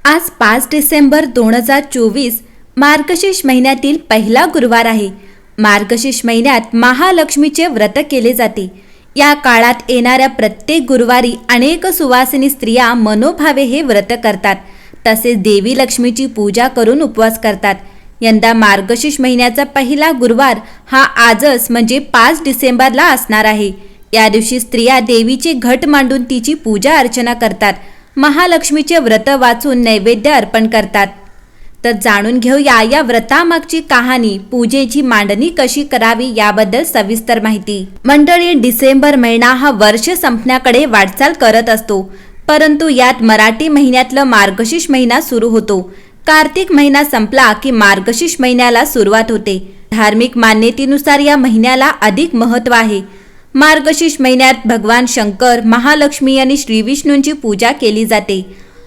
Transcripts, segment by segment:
आज 5 डिसेंबर 2024 मार्गशीर्ष महिन्यातील पहिला गुरुवार आहे. मार्गशीर्ष महिन्यात महालक्ष्मीचे व्रत केले जाते. या काळात येणाऱ्या प्रत्येक गुरुवारी अनेक सुवासिनी स्त्रिया मनोभावे हे व्रत करतात. तसेच देवी लक्ष्मीची पूजा करून उपवास करतात. यंदा मार्गशीर्ष महिन्याचा पहिला गुरुवार हा आजच म्हणजे 5 डिसेंबरला असणार आहे. या दिवशी स्त्रिया देवीचे घट मांडून तिची पूजा अर्चना करतात. महालक्ष्मीचे व्रत वाचून नैवेद्य अर्पण करतात. तर जाणून घेऊया या व्रतामागची कहाणी, पूजेची मांडणी कशी करावी याबद्दल सविस्तर माहिती. मंडळी, डिसेंबर महिना हा वर्ष संपण्याकडे वाटचाल करत असतो, परंतु यात मराठी महिन्यातलं मार्गशीर्ष महिना सुरू होतो. कार्तिक महिना संपला की मार्गशीर्ष महिन्याला सुरुवात होते. धार्मिक मान्यतेनुसार या महिन्याला अधिक महत्त्व आहे. मार्गशीर्ष महिन्यात भगवान शंकर, महालक्ष्मी आणि श्री विष्णूंची पूजा केली जाते.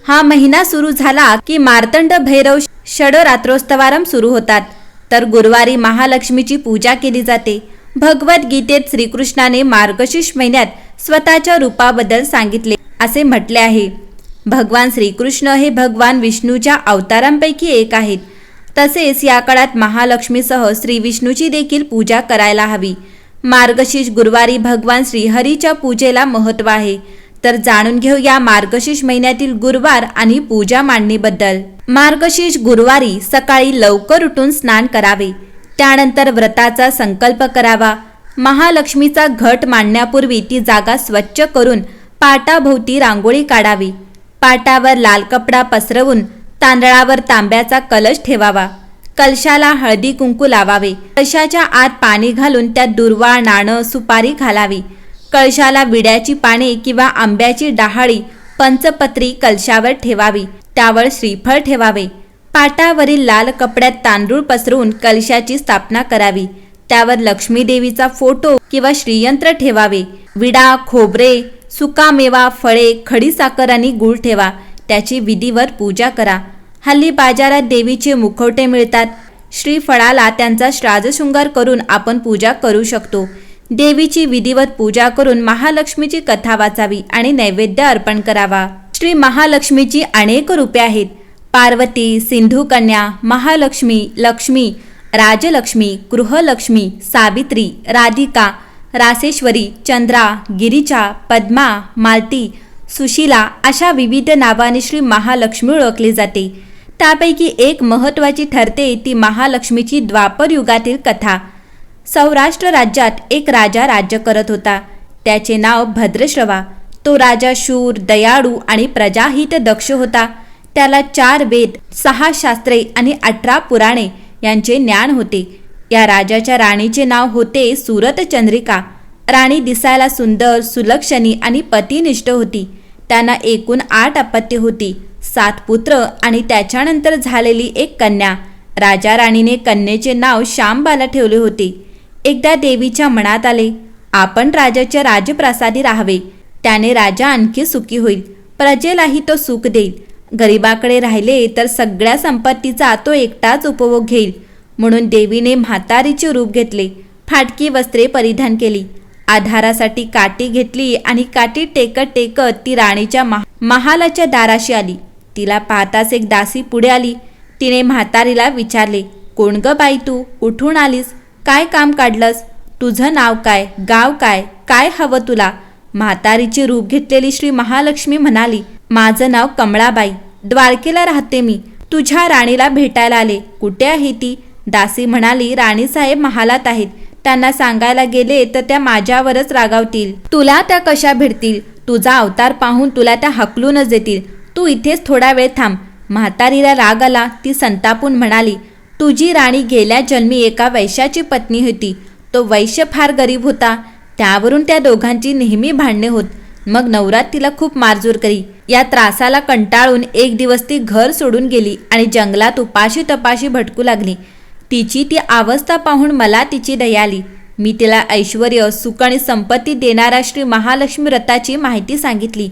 हा महिना सुरू झाला की मार्तंड भैरव षडरात्रोत्सवारम सुरू होतात. तर गुरुवारी महालक्ष्मीची पूजा केली जाते. भगवद्गीतेत श्रीकृष्णाने मार्गशीर्ष महिन्यात स्वतःच्या रूपाबद्दल सांगितले असे म्हटले आहे. भगवान श्रीकृष्ण हे भगवान विष्णूच्या अवतारांपैकी एक आहेत. तसेच या काळात महालक्ष्मीसह श्री विष्णूची देखील पूजा करायला हवी. मार्गशीर्ष गुरुवारी भगवान श्रीहरीच्या पूजेला महत्त्व आहे. तर जाणून घेऊया मार्गशीर्ष महिन्यातील गुरुवार आणि पूजा मांडणीबद्दल. मार्गशीर्ष गुरुवारी सकाळी लवकर उठून स्नान करावे. त्यानंतर व्रताचा संकल्प करावा. महालक्ष्मीचा घट मांडण्यापूर्वी ती जागा स्वच्छ करून पाटाभोवती रांगोळी काढावी. पाटावर लाल कपडा पसरवून तांदळावर तांब्याचा कलश ठेवावा. कलशाला हळदी कुंकू लावावे. कलशाच्या आत पाणी घालून त्यात दुर्वा, नाणं, सुपारी घालावी. कलशाला विड्याची पाने किंवा आंब्याची डहाळी पंचपत्री कलशावर ठेवावी. त्यावर श्रीफळ ठेवावे. पाटावरील लाल कपड्यात तांदूळ पसरवून कलशाची स्थापना करावी. त्यावर लक्ष्मी देवीचा फोटो किंवा श्रीयंत्र ठेवावे. विडा, खोबरे, सुकामेवा, फळे, खडीसाखर आणि गूळ ठेवा. त्याची विधीवर पूजा करा. हल्ली बाजारात देवीचे मुखवटे मिळतात. श्रीफळाला त्यांचा श्राद्धशृंगार करून आपण पूजा करू शकतो. देवीची विधिवत पूजा करून महालक्ष्मीची कथा वाचावी आणि नैवेद्य अर्पण करावा. श्री महालक्ष्मीची अनेक रूपे आहेत. पार्वती, सिंधुकन्या, महालक्ष्मी, लक्ष्मी, राजलक्ष्मी, गृहलक्ष्मी, सावित्री, राधिका, रासेश्वरी, चंद्रा, गिरिजा, पद्मा, मालती, सुशीला अशा विविध नावाने श्री महालक्ष्मी ओळखली जाते. त्यापैकी एक महत्त्वाची ठरते ती महालक्ष्मीची द्वापर युगातील कथा. सौराष्ट्र राज्यात एक राजा राज्य करत होता. त्याचे नाव भद्रश्रवा. तो राजा शूर, दयाळू आणि प्रजाहित दक्ष होता. त्याला 4 वेद, 6 शास्त्रे आणि 18 पुराणे यांचे ज्ञान होते. या राजाच्या राणीचे नाव होते सुरतचंद्रिका. राणी दिसायला सुंदर, सुलक्षणी आणि पतिनिष्ठ होती. त्यांना एकूण 8 अपत्ये होती, 7 पुत्र आणि त्याच्यानंतर झालेली एक कन्या. राजा राणीने कन्येचे नाव श्यामबाला ठेवले होते. एकदा देवीच्या मनात आले, आपण राजाच्या राजप्रासादी राहावे. त्याने राजा आणखी सुखी होईल. प्रजेलाही तो सुख देईल. गरिबाकडे राहिले तर सगळ्या संपत्तीचा तो एकटाच उपभोग घेईल. म्हणून देवीने म्हातारीचे रूप घेतले. फाटकी वस्त्रे परिधान केली. आधारासाठी काठी घेतली आणि काठी टेकत टेकत ती राणीच्या महालाच्या दाराशी आली. तिला पाहताच एक दासी पुढे आली. तिने म्हातारीला विचारले, कोण ग बाई तू? कुठून आलीस? काय काम काढलंस? तुझं नाव काय? गाव काय? काय हवं तुला? म्हातारीचे रूप घेतलेली श्री महालक्ष्मी म्हणाली, माझं नाव कमळाबाई. द्वारकेला राहते मी. तुझ्या राणीला भेटायला आले. कुठे आहे ती? दासी म्हणाली, राणीसाहेब महालात आहेत. त्यांना सांगायला गेले तर त्या माझ्यावरच रागावतील. तुला त्या कशा भेटतील? तुझा अवतार पाहून तुला त्या हकलूनच देतील. तू इथेच थोडा वेळ थांब. म्हातारीला राग आला. ती संतापून म्हणाली, तुझी राणी गेल्या जन्मी एका वैश्याची पत्नी होती. तो वैश्य फार गरीब होता. त्यावरून त्या दोघांची नेहमी भांडणे होत. मग नवरात तिला खूप मारजूर करी. या त्रासाला कंटाळून एक दिवस ती घर सोडून गेली आणि जंगलात उपाशी तपाशी भटकू लागली. तिची ती अवस्था पाहून मला तिची दया आली. मी तिला ऐश्वर्य, सुख आणि संपत्ती देणाऱ्या श्री महालक्ष्मी व्रताची माहिती सांगितली.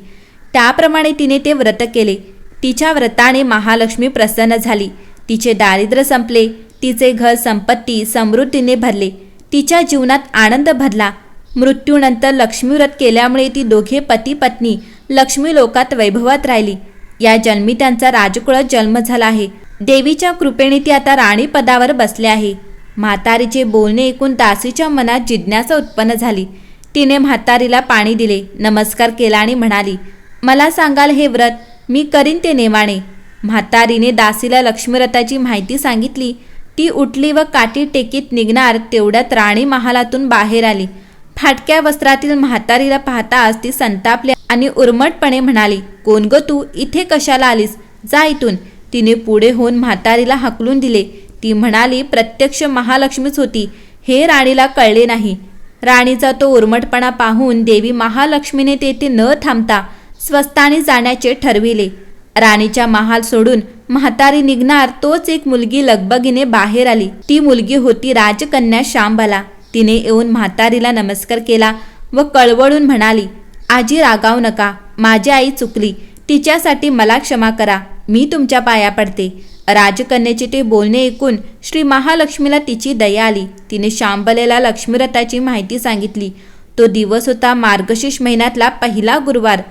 त्याप्रमाणे तिने ते व्रत केले. तिच्या व्रताने महालक्ष्मी प्रसन्न झाली. तिचे दारिद्र्य संपले. तिचे घर संपत्ती समृद्धीने भरले. तिच्या जीवनात आनंद भरला. मृत्यूनंतर लक्ष्मी व्रत केल्यामुळे ती दोघे पती पत्नी लक्ष्मी लोकात वैभवात राहिली. या जन्मी त्यांचा राजकुळात जन्म झाला आहे. देवीच्या कृपेने ती आता राणी पदावर बसले आहे. म्हातारीचे बोलणे ऐकून दासीच्या मनात जिज्ञासा उत्पन्न झाली. तिने म्हातारीला पाणी दिले, नमस्कार केला आणि म्हणाली, मला सांगाल हे व्रत, मी करीन ते नेमाने. म्हातारीने दासीला लक्ष्मीव्रताची माहिती सांगितली. ती उठली व काठी टेकीत निघणार तेवढ्यात राणी महालातून बाहेर आली. फाटक्या वस्त्रातील म्हातारीला पाहताच ती संतापली आणि उर्मटपणे म्हणाली, कोण ग तू, इथे कशाला आलीस, जा इथून. तिने पुढे होऊन म्हातारीला हकलून दिले. ती म्हणाली, प्रत्यक्ष महालक्ष्मीच होती, हे राणीला कळले नाही. राणीचा तो उर्मटपणा पाहून देवी महालक्ष्मीने तेथे न थांबता स्वस्थानी जाण्याचे ठरविले. राणीच्या महाल सोडून म्हातारी निघणार तोच एक मुलगी लगबगीने बाहेर आली. ती मुलगी होती राजकन्या शांबाला. तिने येऊन म्हातारीला नमस्कार केला व कळवळून म्हणाली, आजी रागावू नका, माझी आई चुकली, तिच्यासाठी मला क्षमा करा, मी तुमच्या पाया पडते. राजकन्याचे ते बोलणे ऐकून श्री महालक्ष्मीला तिची दया आली. तिने शांबलेला लक्ष्मीव्रताची माहिती सांगितली. तो दिवस होता मार्गशीर्ष महिन्यातला पहिला गुरुवार.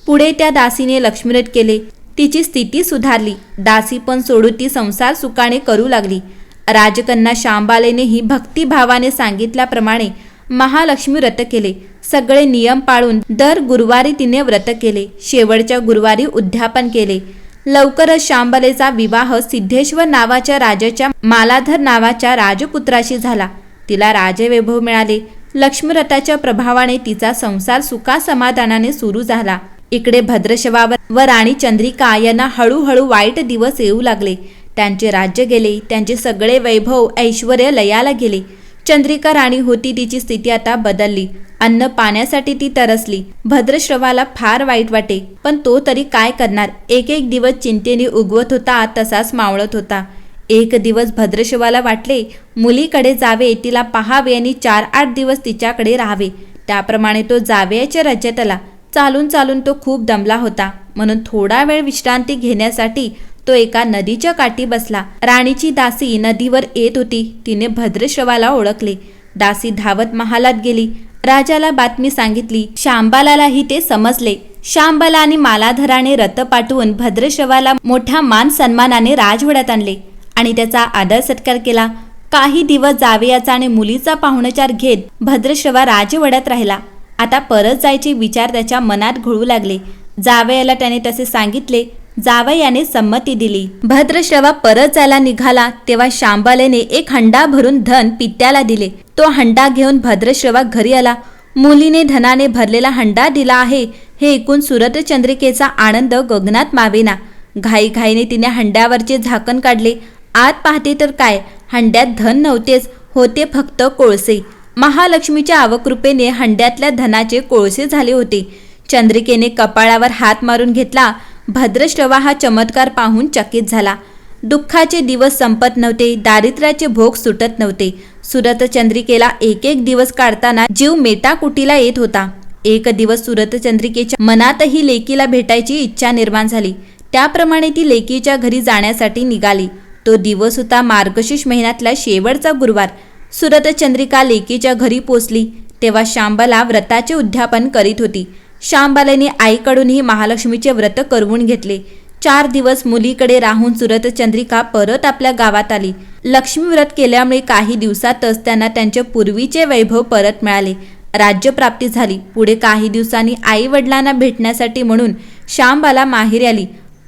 पुढे त्या दासीने लक्ष्मीव्रत केले. तिची स्थिती सुधारली. दासी पण सोडून ती संसार सुखाने करू लागली. राजकन्या शांबालेनेही भक्तिभावाने सांगितल्याप्रमाणे महालक्ष्मी व्रत केले. सगळे नियम पाळून दर गुरुवारी तिने व्रत केले. शेवटच्या गुरुवारी उद्यापन केले. लवकरच शांबलेचा विवाह सिद्धेश्वर नावाच्या राजाच्या मालाधर नावाच्या राजपुत्राशी झाला. तिला राजवैभव मिळाले. लक्ष्मीव्रताच्या प्रभावाने तिचा संसार सुखासमाधानाने सुरू झाला. इकडे भद्रशवावर व राणी चंद्रिका यांना हळूहळू वाईट दिवस येऊ लागले. त्यांचे राज्य गेले. त्यांचे सगळे वैभव ऐश्वर्य लयाला गेले. चंद्रिका राणी होती, तिची स्थिती आता बदलली. अन्न पाण्यासाठी ती तरसली. भद्रश्रवाला फार वाईट वाटे, पण तो तरी काय करणार. एक एक दिवस चिंतेने उगवत होता तसाच मावळत होता. एक दिवस भद्रश्रवाला वाटले मुलीकडे जावे, तिला पाहावे आणि 4-8 दिवस तिच्याकडे राहावे. त्याप्रमाणे तो जावयाच्या राज्यात आला. चालून चालून तो खूप दमला होता, म्हणून थोडा वेळ विश्रांती घेण्यासाठी तो एका नदीच्या काठी बसला. राणीची दासी नदीवर येत होती. तिने भद्रश्रवाला ओळखले. दासी धावत महालात गेली. राजाला बातमी सांगितली. शांबालाही ते समजले. शांबाला आणि मालाधराने रथ पाठवून भद्रश्रवाला मोठ्या मान सन्मानाने राजवाड्यात आणले आणि त्याचा आदर सत्कार केला. काही दिवस जावयाचा आणि मुलीचा पाहुणचार घेत भद्रश्रवा राजवाड्यात राहिला. आता परत जायचे विचार त्याच्या मनात घोळू लागले. जावयाला त्याने तसे सांगितले. जावयाने संमती दिली. भद्रश्रवा परत जायला निघाला तेव्हा शांबालेने एक हंडा भरून धन पित्याला दिले. तो हंडा घेऊन भद्रश्रवा घरी आला. मुलीने धनाने भरलेला हंडा दिला आहे हे ऐकून सुरतचंद्रिकेचा आनंद गगनात मावेना. घाईघाईने तिने हंड्यावरचे झाकण काढले. आत पाहते तर काय, हंड्यात धन नव्हतेच, होते फक्त कोळसे. महालक्ष्मीच्या अवकृपेने हंड्यातल्या धनाचे कोळसे झाले होते. चंद्रिकेने कपाळावर हात मारून घेतला. भद्रश्रवा हा चमत्कार पाहून चकित झाला. दुःखाचे दिवस संपत नव्हते. दारिद्र्याचे भोग सुटत नव्हते. सुरतचंद्रिकेला एक एक दिवस काढताना जीव मेटाकुटीला येत होता. एक दिवस सुरतचंद्रिकेच्या मनातही लेकीला भेटायची इच्छा निर्माण झाली. त्याप्रमाणे ती लेकीच्या घरी जाण्यासाठी निघाली. तो दिवस होता मार्गशीर्ष महिन्यातला शेवटचा गुरुवार. सुरतचंद्रिका लेकीच्या घरी पोचली तेव्हा शांबाला व्रताचे उद्यापन करीत होती. शांबालेने आईकडूनही महालक्ष्मीचे व्रत करवून घेतले. 4 दिवस मुलीकडे राहून सुरतचंद्रिका परत आपल्या गावात आली. लक्ष्मी व्रत केल्यामुळे काही दिवसातच त्यांना त्यांचे पूर्वीचे वैभव परत मिळाले. राज्यप्राप्ती झाली. पुढे काही दिवसांनी आई वडिलांना भेटण्यासाठी म्हणून शांबाला माहेरी आली.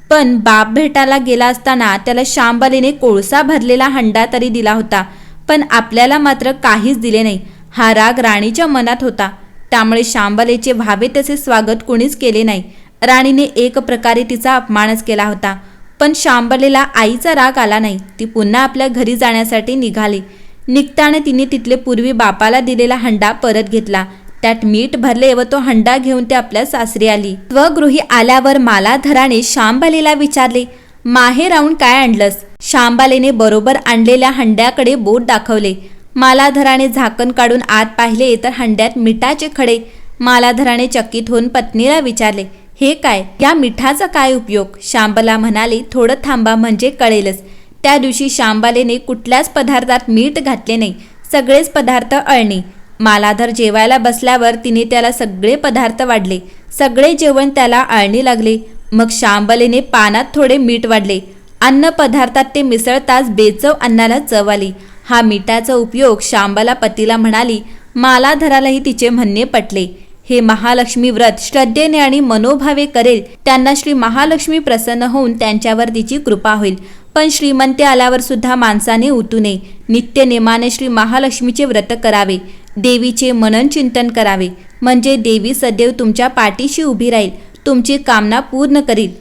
पण बाप भेटायला गेला असताना त्याला शांबालेने कोळसा भरलेला हंडा तरी दिला होता, पण आपल्याला मात्र काहीच दिले नाही. हा राग राणीच्या मनात होता. त्यामुळे शांबालेचे व्हावे तसे स्वागत कोणीच केले नाही. राणीने एक प्रकारे तिचा अपमानच केला होता. पण शांबालेला आईचा राग आला नाही. ती पुन्हा आपल्या घरी जाण्यासाठी निघाली. निघताना तिने तिथले पूर्वी बापाला दिलेला हंडा परत घेतला. त्यात मीठ भरले व तो हंडा घेऊन ते आपल्या सासरी आली. स्वगृही आल्यावर मालाधराने शांबालेला विचारले, माहेर राहून काय आणलंस? शांबालेने बरोबर आणलेल्या हंड्याकडे बोट दाखवले. मालाधराने झाकण काढून आत पाहिले तर हंड्यात मिठाचे खडे. मालाधराने चकित होऊन पत्नीला विचारले, हे काय? या मिठाचा काय उपयोग? शांबाला म्हणाले, थोडं थांबा म्हणजे कळेलच. त्या दिवशी शांबालेने कुठल्याच पदार्थात मीठ घातले नाही. सगळेच पदार्थ अळणी. मालाधर जेवायला बसल्यावर तिने त्याला सगळे पदार्थ वाढले. सगळे जेवण त्याला अळणी लागले. मग शांबलेने पानात थोडे मीठ वाढले. अन्न पदार्थात ते मिसळताच बेचव अन्नाला चव आली. हा मिठाचा उपयोग शांबला पतीला म्हणाली. मालाधरालाही तिचे म्हणणे पटले. हे महालक्ष्मी व्रत श्रद्धेने आणि मनोभावे करेल त्यांना श्री महालक्ष्मी प्रसन्न होऊन त्यांच्यावर तिची कृपा होईल. पण श्रीमंती आल्यावर सुद्धा माणसाने उतू नये. नित्य नेमाने श्री महालक्ष्मीचे व्रत करावे. देवीचे मनन चिंतन करावे. म्हणजे देवी सदैव तुमच्या पाठीशी उभी राहील, तुमची कामना पूर्ण करील.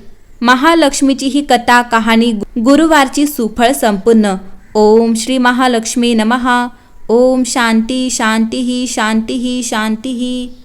महालक्ष्मीची ही कथा कहाणी गुरुवारची सुफळ संपूर्ण. ओम श्री महालक्ष्मी नमः. ओम शांती शांती शांती शांती.